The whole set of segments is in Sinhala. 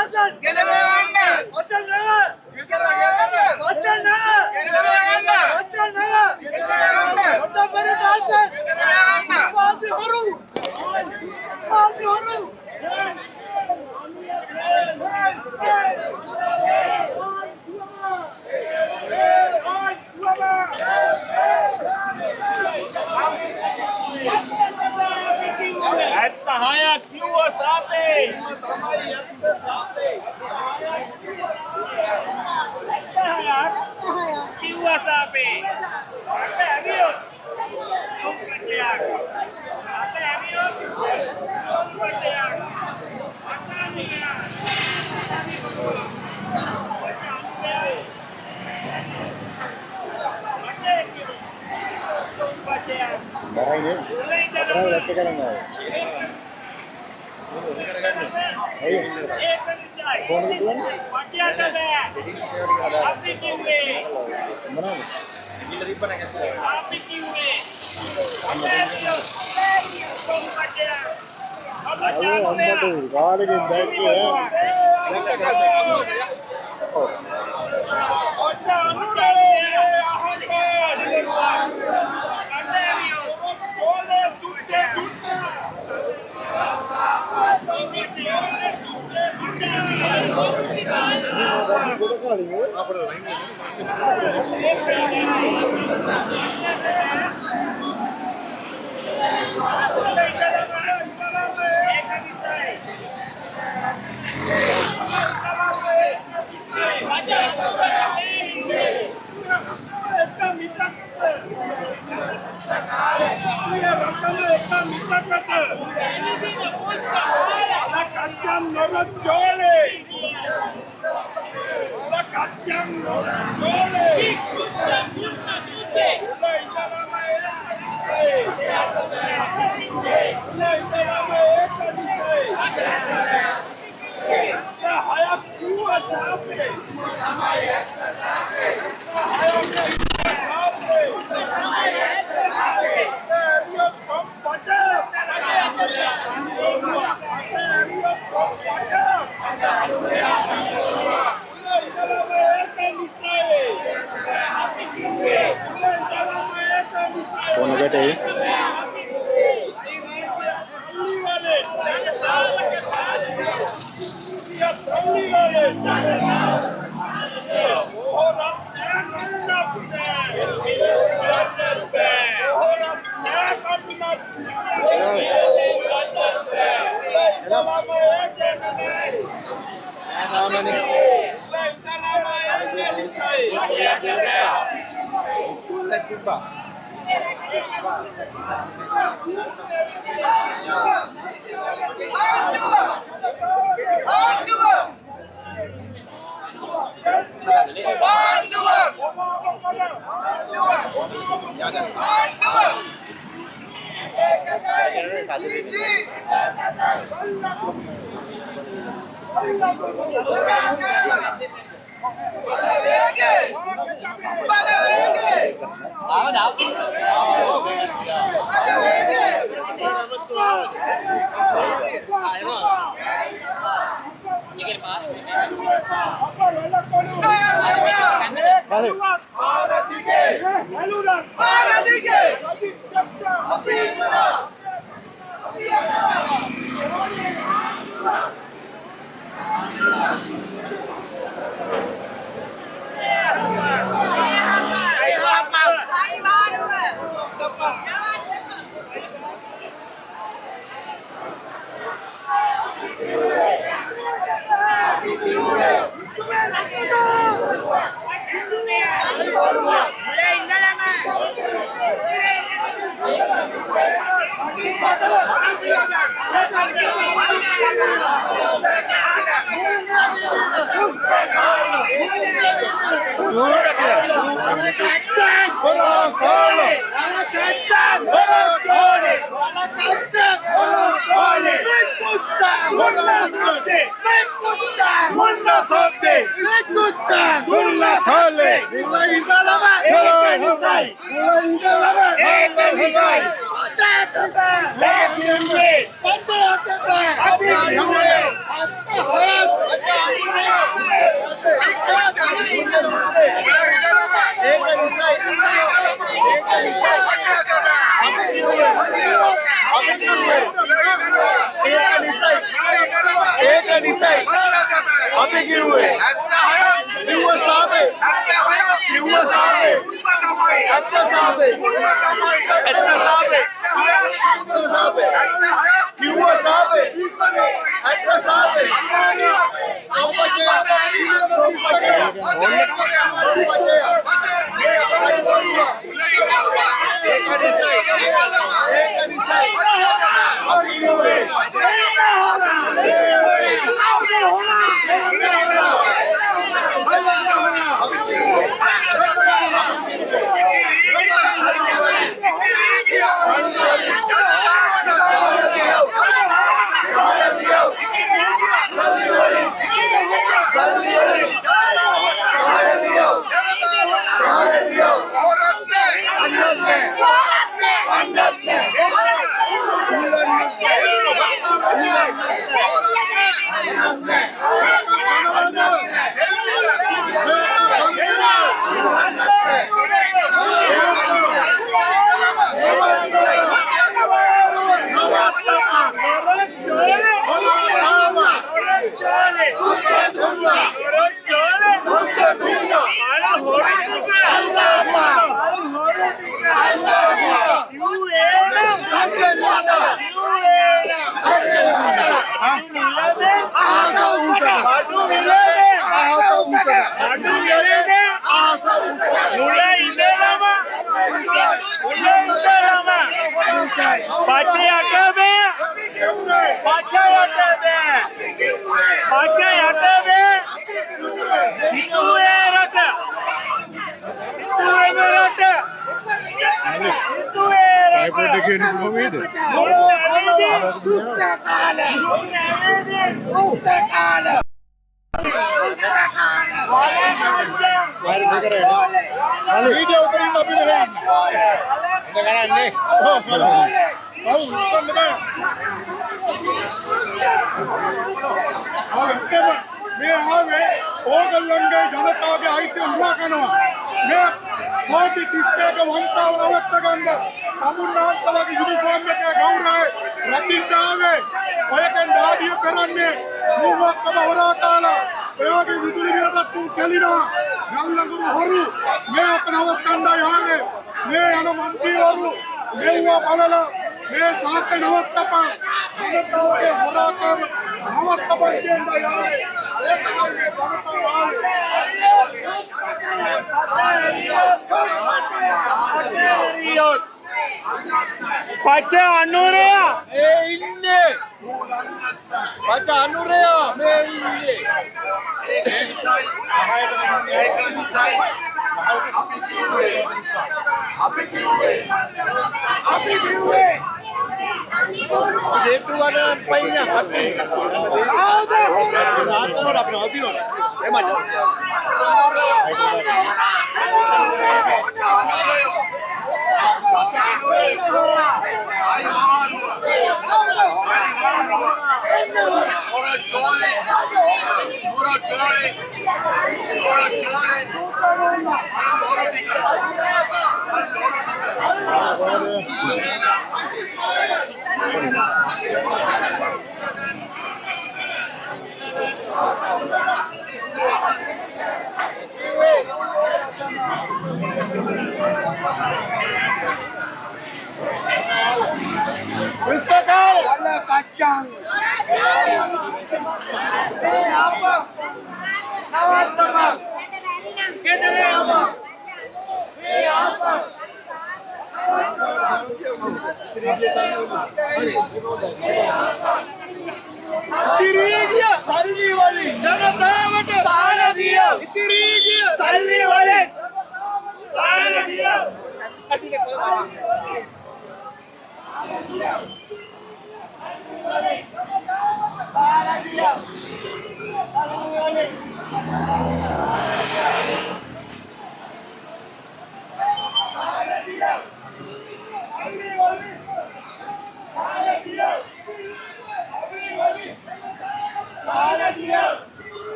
Hasan.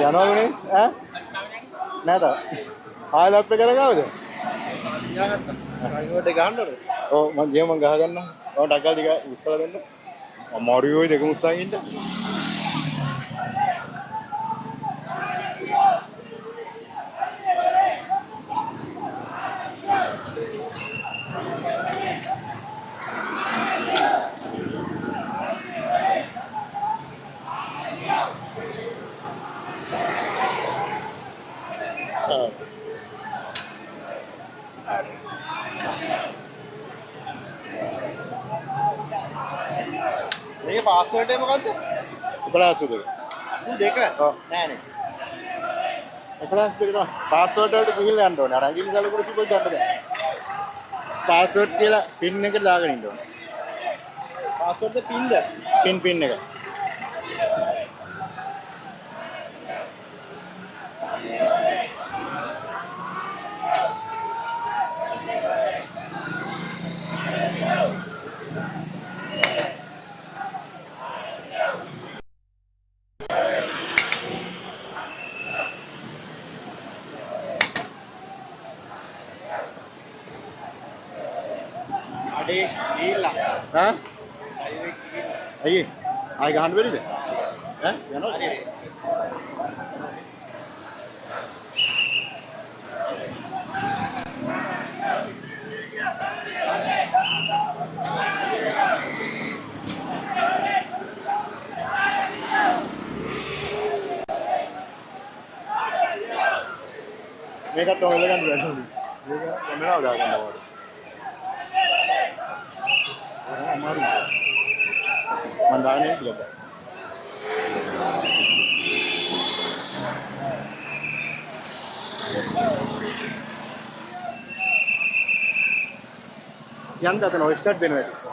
යනවනේ ඈ නැත ආයෙත් කරගාවද අයිවට ගහන්නද ඔව් මම ගියා මම ගහ ගන්නම් ඔය ඩග්ගල් දිග උස්සලා දෙන්න අමාරුයි දෙකම උස්සන් ඉන්න මේ පාස්වර්ඩ් එක මොකද්ද? 11 82. ඔව්. නෑනේ. 11 82 තමයි. පාස්වර්ඩ් වලට ගිහිල්ලා යන්න ඕනේ. අර අඟිලි ගලකුණ තිබ්බොත් ගන්න බෑ. පාස්වර්ඩ් කියලා පින් එක දාගෙන ඉන්න ඕනේ. පාස්වර්ඩ් පින්ද? පින් එක. අඩේ ගිහිල්ලා. ඈ? අයියේ ගිහිල්ලා. අයියේ. ආයෙ ගහන්න බැරිද? ඈ? යනවද? මේකත් ඔය ගන්න බැහැ. මේක කැමරාව දාගන්න ඕනේ. අමාරුයි. මම දාන්නේ කියලා. යන්න අතන ඔය ස්ටාර්ට් වෙනවා.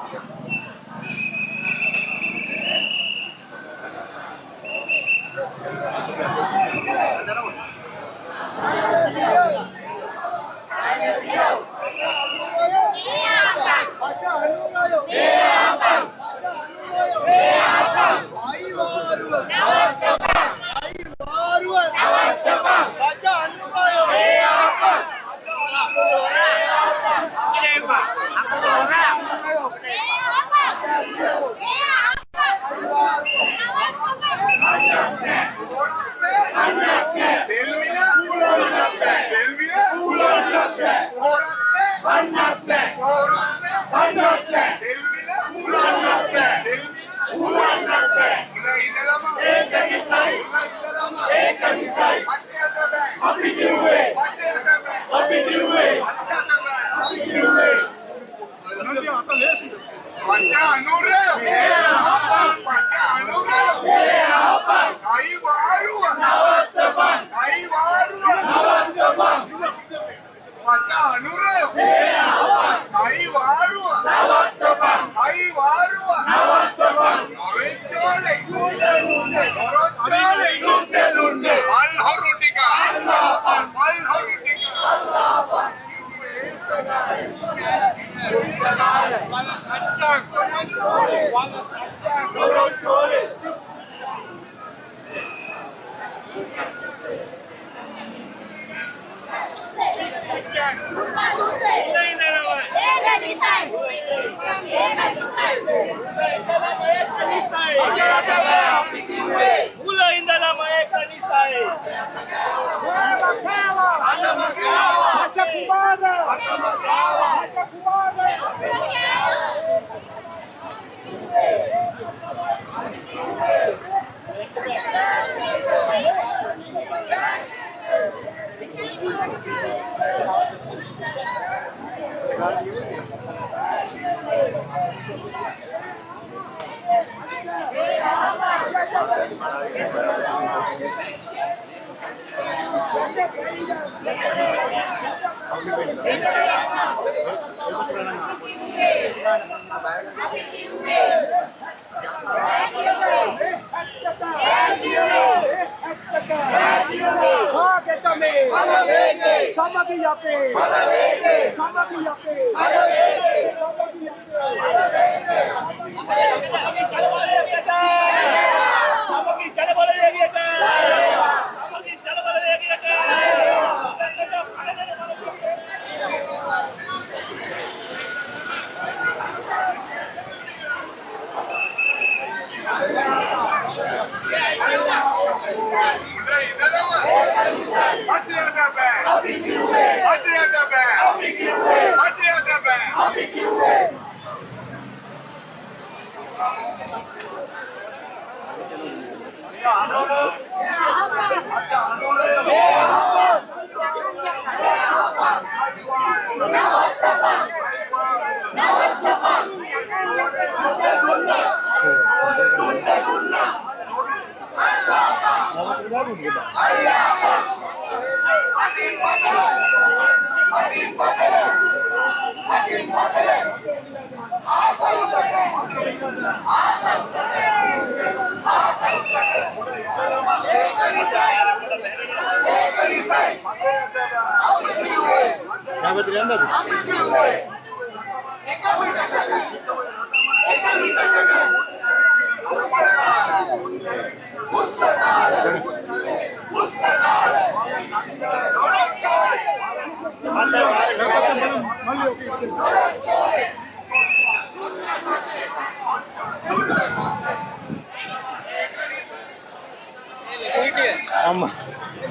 අම්මා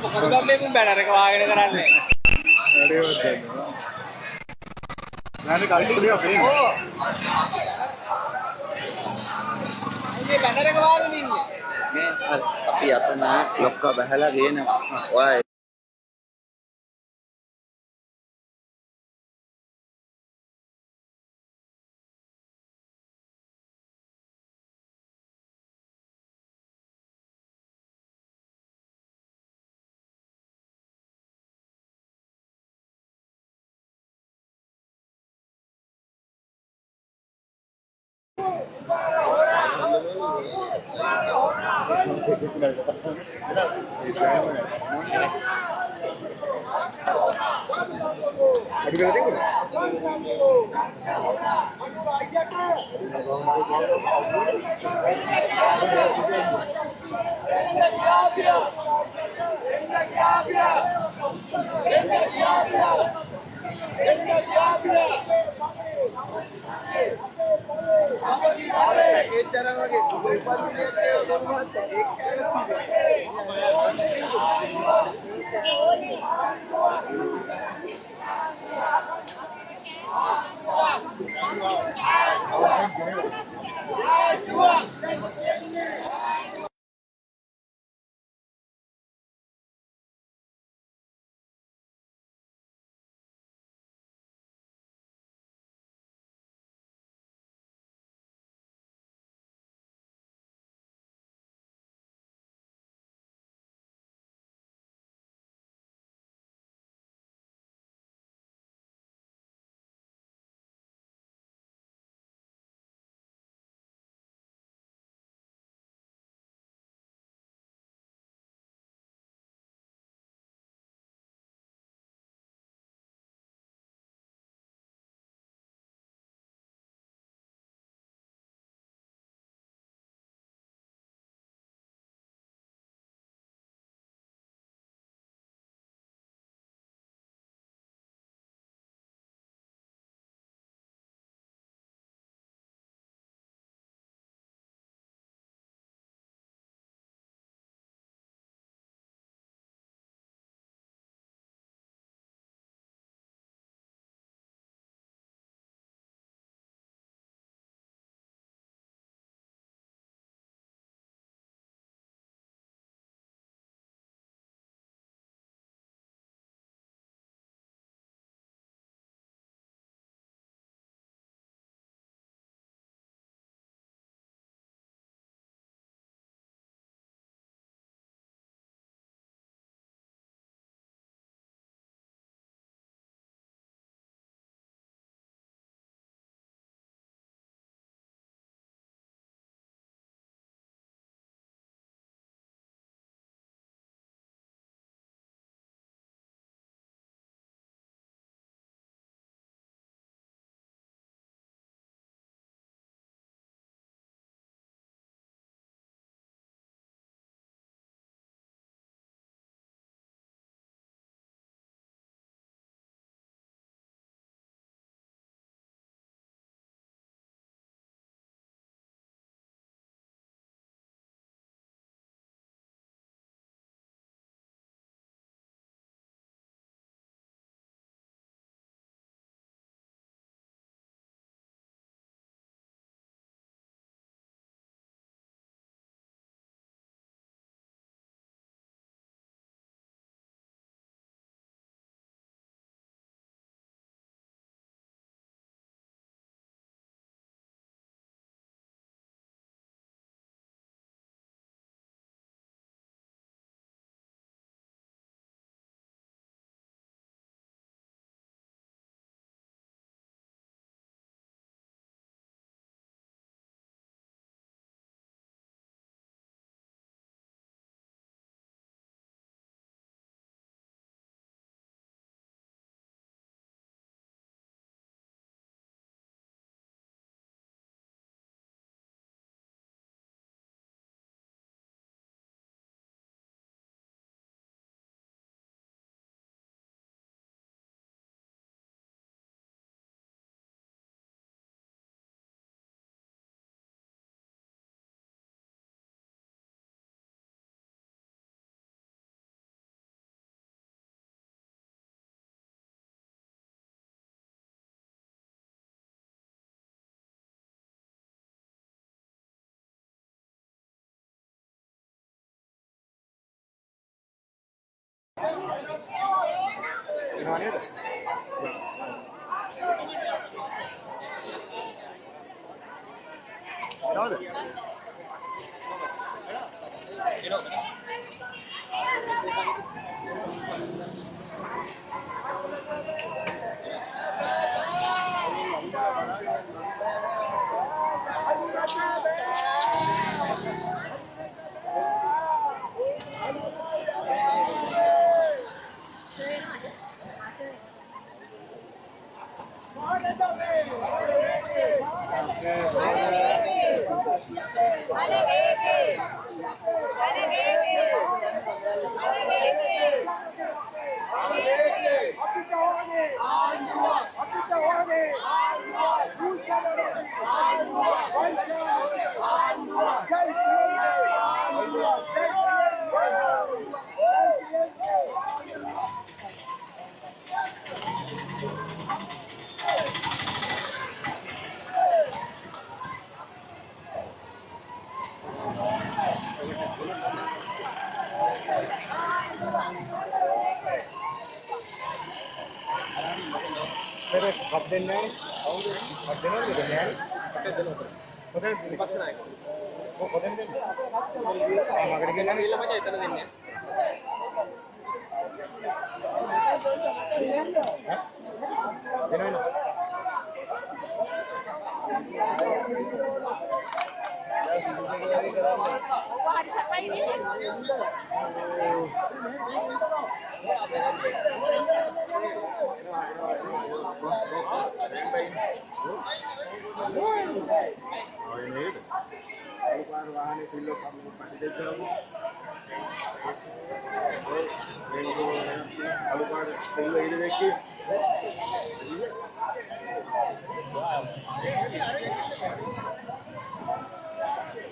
මොකද මේ බැනර් එක වාගෙන කරන්නේ වැඩේ වද දැන් කල්ටි පුලිය අපේ ඕ මේ බැනර් එක වාගෙන ඉන්නේ මේ අපි අතන ලොක්ක බහලා ගේනවා ඔය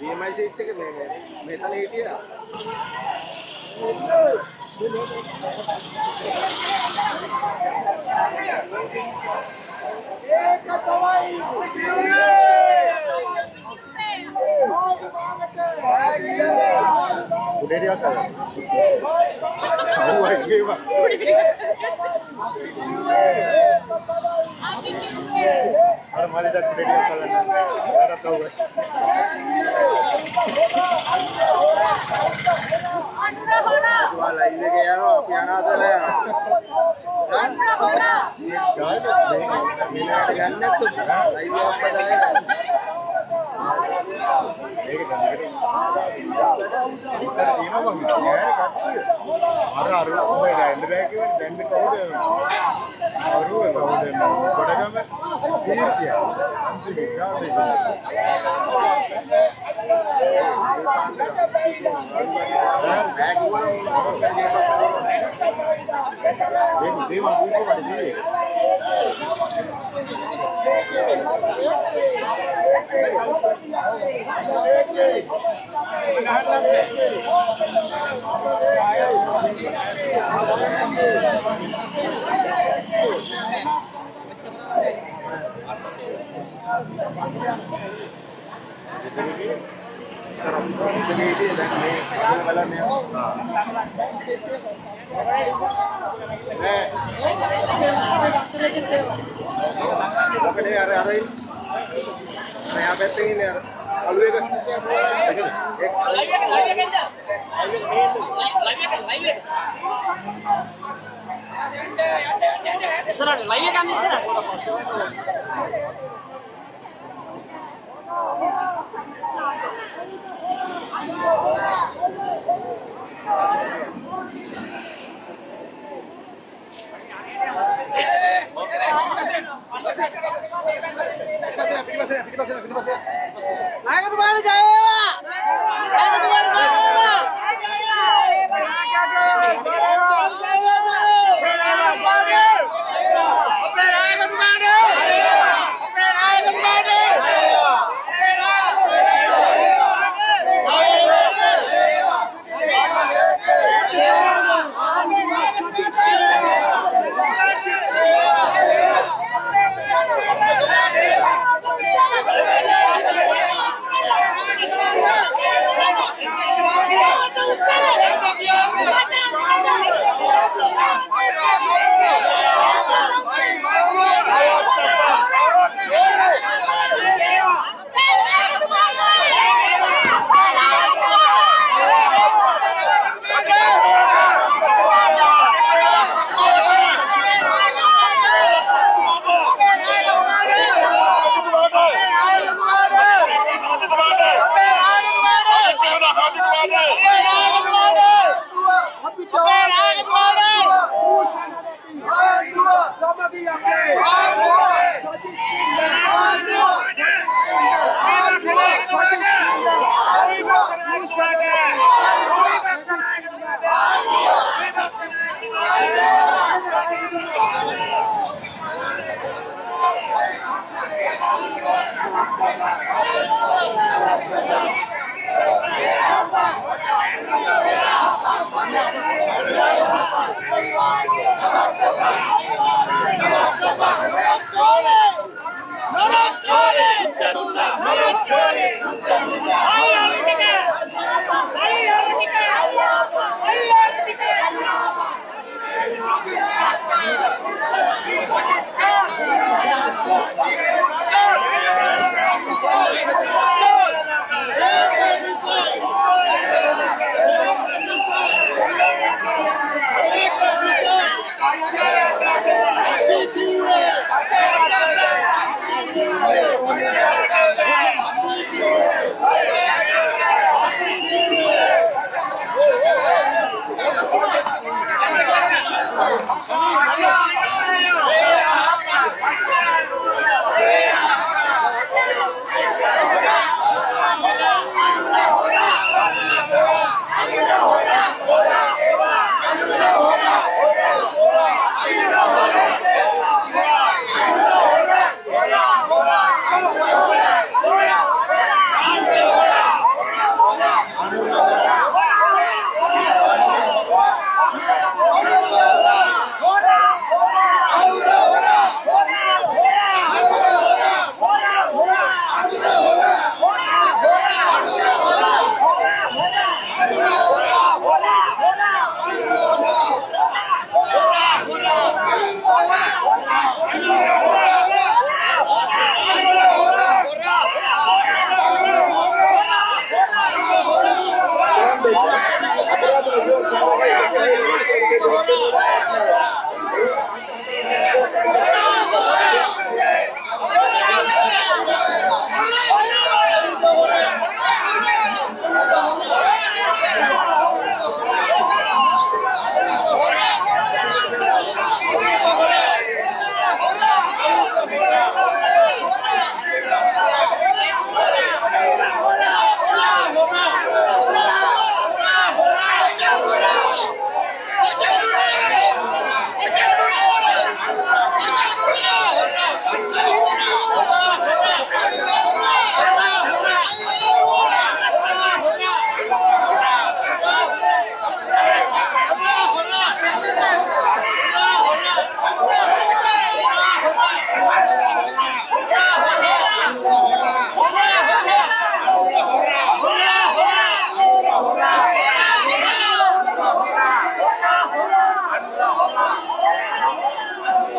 EMI සීට් එක මෙතන හිටියා. Udah dia kan? Tahu lagi pak. Ada malah dah udah dia kalau ada tahu. Jual live එක යනවා අපි අනාථලා යනවා. මිනිහට ගන්න නැත්නම් live එකක් පදාගෙන. මේක ගන්නකට. ඉතින් තියෙනවා මම කියන්නේ කට්ටිය. අර ඔය ගන්න බෑ කියවනේ දැන් මේ කවුද? කවුද කොටගම කීර්තිය.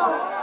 Bye.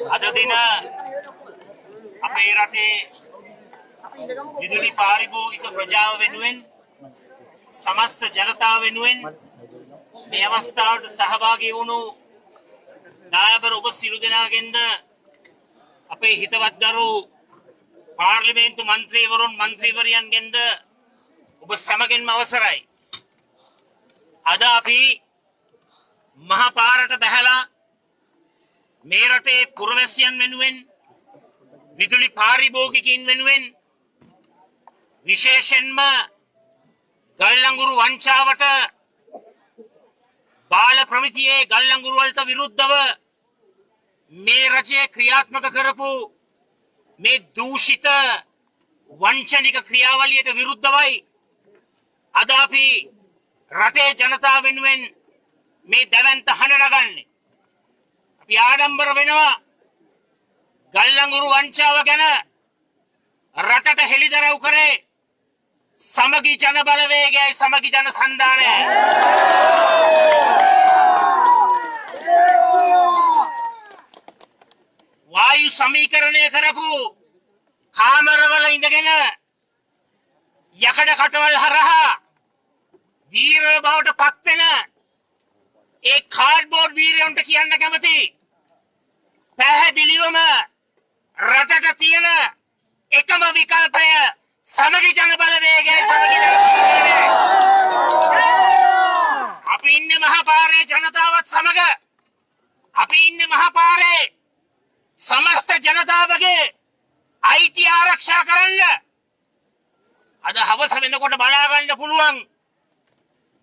අද දින අපේ රටේ විදුලි පාරිභෝගික ප්‍රජාව වෙනුවෙන් සමස්ත ජනතාව වෙනුවෙන් මේ අවස්ථාවට සහභාගී වුණු නායක ඔබ සියලු දෙනාගෙන්ද අපේ හිතවත් දරු පාර්ලිමේන්තු මන්ත්‍රීවරුන් මන්ත්‍රීවරයන්ගෙන්ද ඔබ සමගින්ම අවසරයි. අද අපි මහ පාරට බැහැලා මේ රටේ පුරවැසියන් වෙනුවෙන් විදුලි පාරිභෝගිකයින් වෙනුවෙන් විශේෂයෙන්ම ගල්ලංගුරු වංචාවට බාල ප්‍රමිතියේ ගල්ලංගුරු වලට විරුද්ධව මේ රජය ක්‍රියාත්මක කරපු මේ දූෂිත වංචනික ක්‍රියාවලියට විරුද්ධවයි අද අපි රටේ ජනතාව වෙනුවෙන් මේ දැවැන්ත හඬ නගන්නේ. අපි ආඩම්බර වෙනවා ගල්ලංගුරු වංචාව ගැන රටට හෙළිදරව් කරේ සමගි ජන බලවේගයයි සමගි ජන සන්ධානයයි. වායු සමීකරණය කරපු කාමරවල ඉඳගෙන යකඩ කටවල් හරහා වීර බවට පත්වෙන ඒ කාඩ්බෝඩ් වීරයන්ට කියන්න කැමති පැහැදිලිවම රටට තියෙන එකම විකල්පය සමගි ජන බලවේගයයි සමගි ජන සන්ධානයයි. අපි ඉන්නේ මහපාරේ ජනතාවත් සමග. අපි ඉන්නේ මහපාරේ समस्त जनतावगे අයිතිය ආරක්ෂා කරන්න. අද හවස වෙනකොට බලා ගන්න පුළුවන්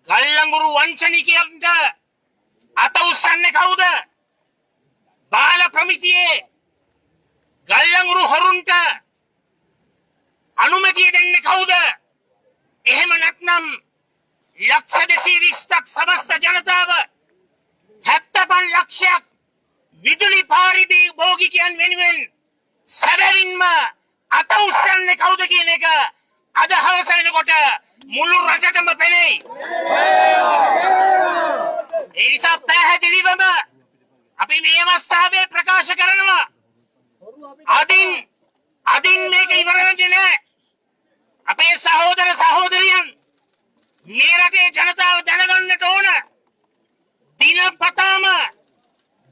ගල්ලංගුරු වංචනිකයන්ට අත උස්සන්නේ කවුද? බාල ප්‍රමිතියේ ගල්ලංගුරු හොරුන්ට අනුමැතිය දෙන්නේ කවුද? එහෙම නැත්නම් ලක්ෂ 220ක් සමස්ත ජනතාව 75 ලක්ෂයක් විදුලි පාරිභෝගිකයන් වෙනුවෙන් සැබවින්ම අත උස්සන්නේ කවුද කියන එක අද හවස වෙනකොට මුළු රටටම පෙනෙයි. ඒ නිසා පැහැදිලිවම අපි මේ අවස්ථාවේ ප්‍රකාශ කරනවා අදින් මේක ඉවර වෙන්නේ නැහැ. අපේ සහෝදර සහෝදරියන් මේ රටේ ජනතාව දැනගන්නට ඕන දිනපතාම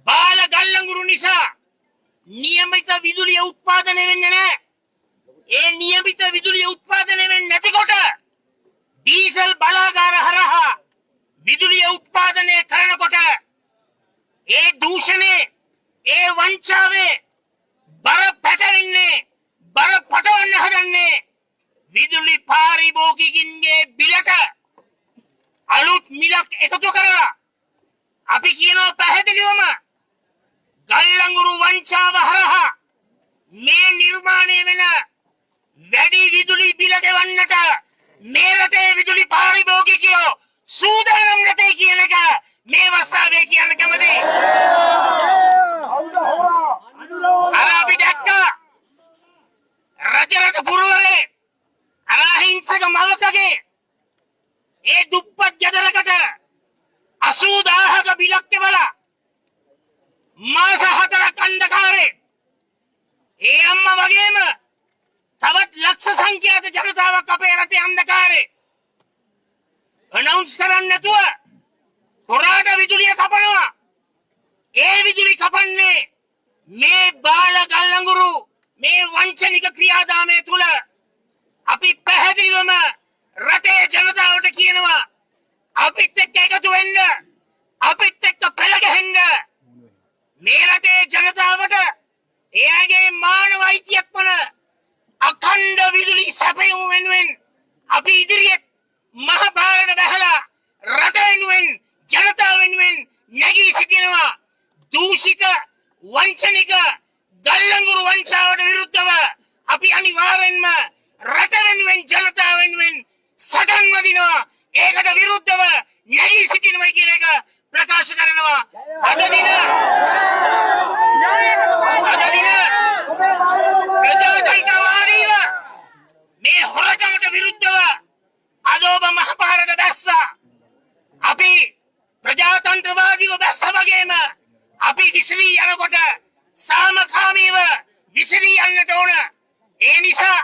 බාල ගල්ලංගුරු නිසා නියමිත විදුලිය උත්පාදනය වෙන්නේ නැහැ. ඒ නියමිත විදුලිය උත්පාදනය වෙන්නේ නැතිකොට ඩීසල් බලාගාර හරහා විදුලිය උත්පාදනය කරනකොට ඒ දූෂණේ ඒ වංචාවේ බර පැටවෙන්නේ බර පටවන්න හදන්නේ විදුලි පාරිභෝගිකින්ගේ බිලට අලුත් මිලක් එකතු කරලා අපි කියනවා පැහැදිලිවම ගල්ලංගුරු වංචාව හරහා මේ නිර්මාණය වෙන වැඩි විදුලි බිල ගෙවන්නට මේ රටේ විදුලි පාරිභෝගිකයෝ සූදානම් නැtei කියන එක මේ වස්සාවේ කියන්න කැමතියි. අපි දැක්කා රජරට පුරවරේ අරහිංසක මවකගේ ඒ දුප්පත් ගෙදරකට 80000ක බිලක් එවලා මාස 4ක් අන්ධකාරේ ඒ අම්මා වගේම තවත් ලක්ෂ සංඛ්‍යාත ජනතාවක් අපේ රටේ අන්ධකාරේ අනවුන්ස් කරන්නේ නැතුව හොරාට විදුලිය කපනවා. ඒ විදුලි කපන්නේ මේ බාල ගල්ලංගුරු මේ වංචනික ක්‍රියාදාමය තුල අපි පැහැදිලිවම රටේ ජනතාවට කියනවා අපිත් එක්ක එකතු වෙන්න, අපිත් එක්ක පෙළ ගැහෙන්න. මේ රටේ ජනතාවට එයාගේ මානව අයිතියක් වන අඛණ්ඩ විදුලි සැපයීම වෙනුවෙන් අපි ඉදිරියට මහ පාරට බහලා රට වෙනුවෙන් ජනතාව වෙනුවෙන් නැගී සිටිනවා. දූෂිත වංචනික ගල්ලංගුරු වංචාවට විරුද්ධව අපි අනිවාර්යෙන්ම රට වෙනුවෙන් ජනතාව වෙනුවෙන් සටන් වදිනවා. ඒකට විරුද්ධව නැගී සිටිනවා කියන එක ප්‍රකාශ කරනවා. අද දින ප්‍රජාතන්ත්‍රවාදීව මේ හොරකමට විරුද්ධව අද ඔබ මහපාරට බැස්සා. අපි ප්‍රජාතන්ත්‍රවාදීව බැස්ස වගේම අපි විසිරී යනකොට සාමකාමීව විසිරී යන්නට ඕන. ඒ නිසා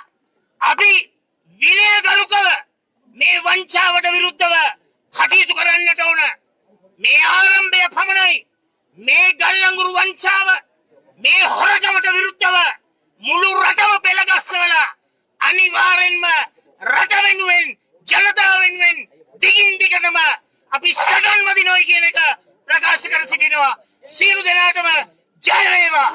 අපි විනයගරුකව මේ වංචාවට විරුද්ධව කටයුතු කරන්නට ඕන. මේ ආරම්භය පමණයි. මේ ගල්ලංගුරු වංචාව මේ හොරකමට විරුද්ධව මුළු රටම පෙළගස්සවලා අනිවාර්යෙන්ම රට වෙනුවෙන් ජනතාව වෙනුවෙන් දිගින් දිගටම අපි සටන් වදිනොයි කියන එක ප්‍රකාශ කර සිටිනවා. සියලු දෙනාටම ජය වේවා.